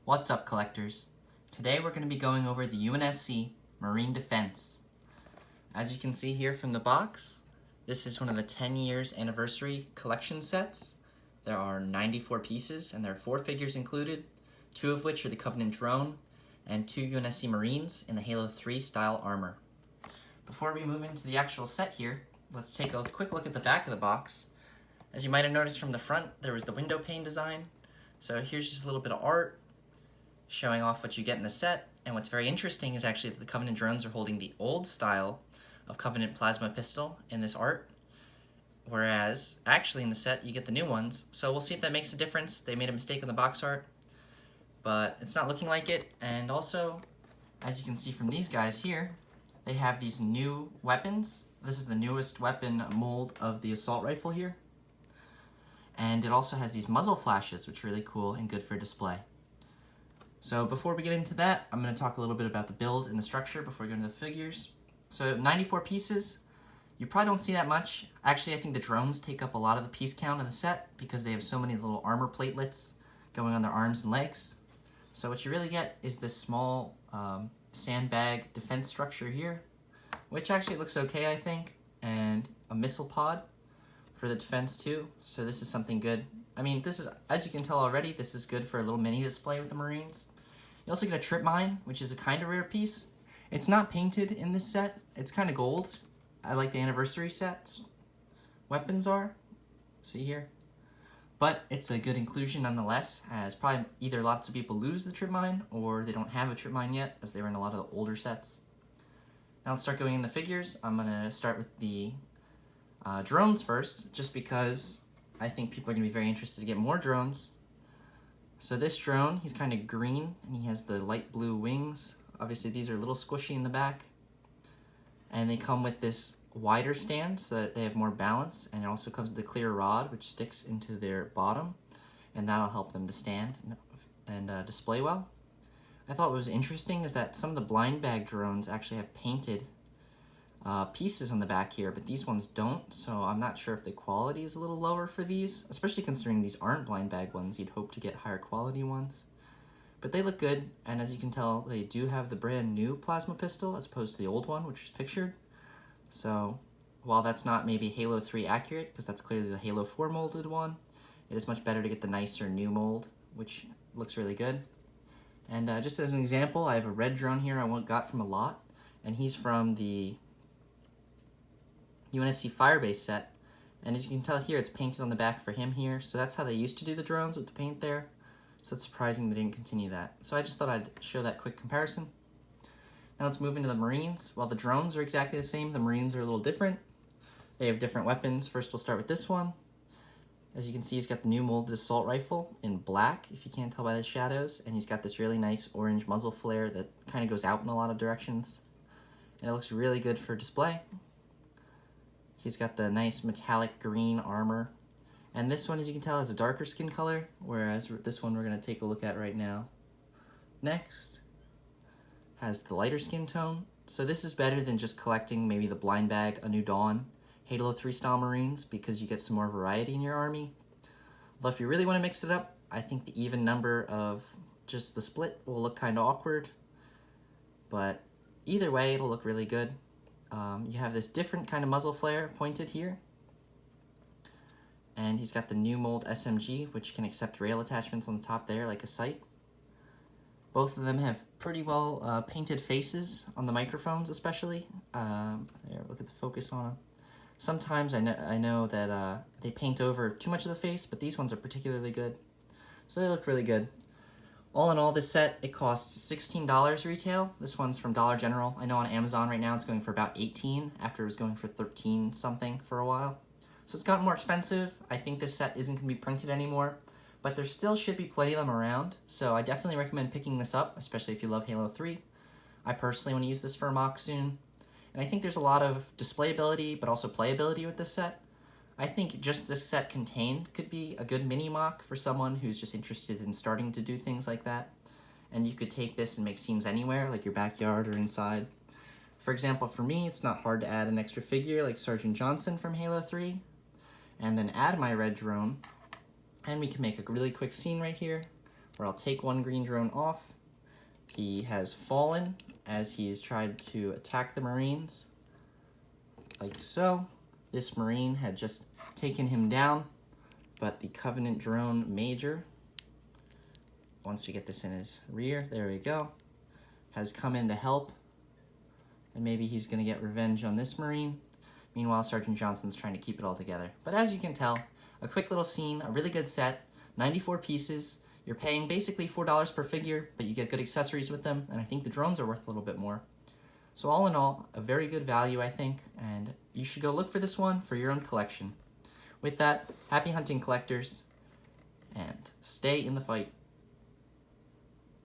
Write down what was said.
What's up, collectors? Today we're going to be going over the UNSC Marine Defense. As you can see here from the box, this is one of the 10 years anniversary collection sets. There are 94 pieces and there are 4 figures included, 2 of which are the Covenant drone and 2 UNSC Marines in the Halo 3 style armor. Before we move into the actual set here, let's take a quick look at the back of the box. As you might have noticed from the front, there was the window pane design. So here's just a little bit of art showing off what you get in the set. And what's very interesting is actually that the Covenant drones are holding the old style of Covenant plasma pistol in this art, whereas actually in the set you get the new ones. So we'll see if that makes a difference. They made a mistake on the box art, but it's not looking like it. And also, as you can see from these guys here, they have these new weapons. This is the newest weapon mold of the assault rifle here. And it also has these muzzle flashes, which are really cool and good for display. So before we get into that, I'm going to talk a little bit about the build and the structure before we go into the figures. So 94 pieces, you probably don't see that much. Actually, I think the drones take up a lot of the piece count of the set because they have so many little armor platelets going on their arms and legs. So what you really get is this small sandbag defense structure here, which actually looks okay, I think, and a missile pod for the defense too. So this is something good. I mean, this is, as you can tell already, this is good for a little mini display with the Marines. You also get a trip mine, which is a kind of rare piece. It's not painted in this set. It's kind of gold. I like the anniversary sets. Weapons are, see here. But it's a good inclusion nonetheless, as probably either lots of people lose the trip mine or they don't have a trip mine yet, as they were in a lot of the older sets. Now let's start going in the figures. I'm gonna start with the drones first, just because I think people are gonna be very interested to get more drones. So this drone, he's kind of green, and he has the light blue wings. Obviously these are a little squishy in the back. And they come with this wider stand so that they have more balance, and it also comes with a clear rod which sticks into their bottom, and that'll help them to stand and display well. I thought what was interesting is that some of the blind bag drones actually have painted pieces on the back here, but these ones don't, so I'm not sure if the quality is a little lower for these, especially considering these aren't blind bag ones. You'd hope to get higher quality ones. But they look good, and as you can tell, they do have the brand new plasma pistol as opposed to the old one, which is pictured. So while that's not maybe Halo 3 accurate, because that's clearly the Halo 4 molded one, it is much better to get the nicer new mold, which looks really good. And just as an example, I have a red drone here I got from a lot, and he's from the UNSC Firebase set, and as you can tell here, it's painted on the back for him here, so that's how they used to do the drones, with the paint there, so it's surprising they didn't continue that. So I just thought I'd show that quick comparison. Now let's move into the Marines. While the drones are exactly the same, the Marines are a little different. They have different weapons. First we'll start with this one. As you can see, he's got the new molded assault rifle in black, if you can't tell by the shadows, and he's got this really nice orange muzzle flare that kind of goes out in a lot of directions, and it looks really good for display. He's got the nice metallic green armor. And this one, as you can tell, has a darker skin color, whereas this one we're going to take a look at right now next has the lighter skin tone. So this is better than just collecting maybe the blind bag, A New Dawn, Halo 3 style Marines, because you get some more variety in your army. Although if you really want to mix it up, I think the even number of just the split will look kind of awkward. But either way, it'll look really good. You have this different kind of muzzle flare pointed here. And he's got the new mold SMG, which can accept rail attachments on the top there, like a sight. Both of them have pretty well painted faces on the microphones, especially. There, look at the focus on them. Sometimes I know that they paint over too much of the face, but these ones are particularly good. So they look really good. All in all, this set, it costs $16 retail. This one's from Dollar General. I know on Amazon right now it's going for about $18 after it was going for $13 something for a while. So it's gotten more expensive. I think this set isn't going to be printed anymore, but there still should be plenty of them around. So I definitely recommend picking this up, especially if you love Halo 3. I personally want to use this for a mock soon. And I think there's a lot of displayability, but also playability with this set. I think just this set contained could be a good mini mock for someone who's just interested in starting to do things like that. And you could take this and make scenes anywhere, like your backyard or inside. For example, for me, it's not hard to add an extra figure like Sergeant Johnson from Halo 3, and then add my red drone, and we can make a really quick scene right here where I'll take one green drone off. He has fallen as he's tried to attack the Marines, like so. This Marine had just taken him down, but the Covenant drone Major, once we get this in his rear, there we go, has come in to help, and maybe he's going to get revenge on this Marine. Meanwhile, Sergeant Johnson's trying to keep it all together. But as you can tell, a quick little scene, a really good set, 94 pieces. You're paying basically $4 per figure, but you get good accessories with them, and I think the drones are worth a little bit more. So all in all, a very good value, I think, and you should go look for this one for your own collection. With that, happy hunting, collectors, and stay in the fight.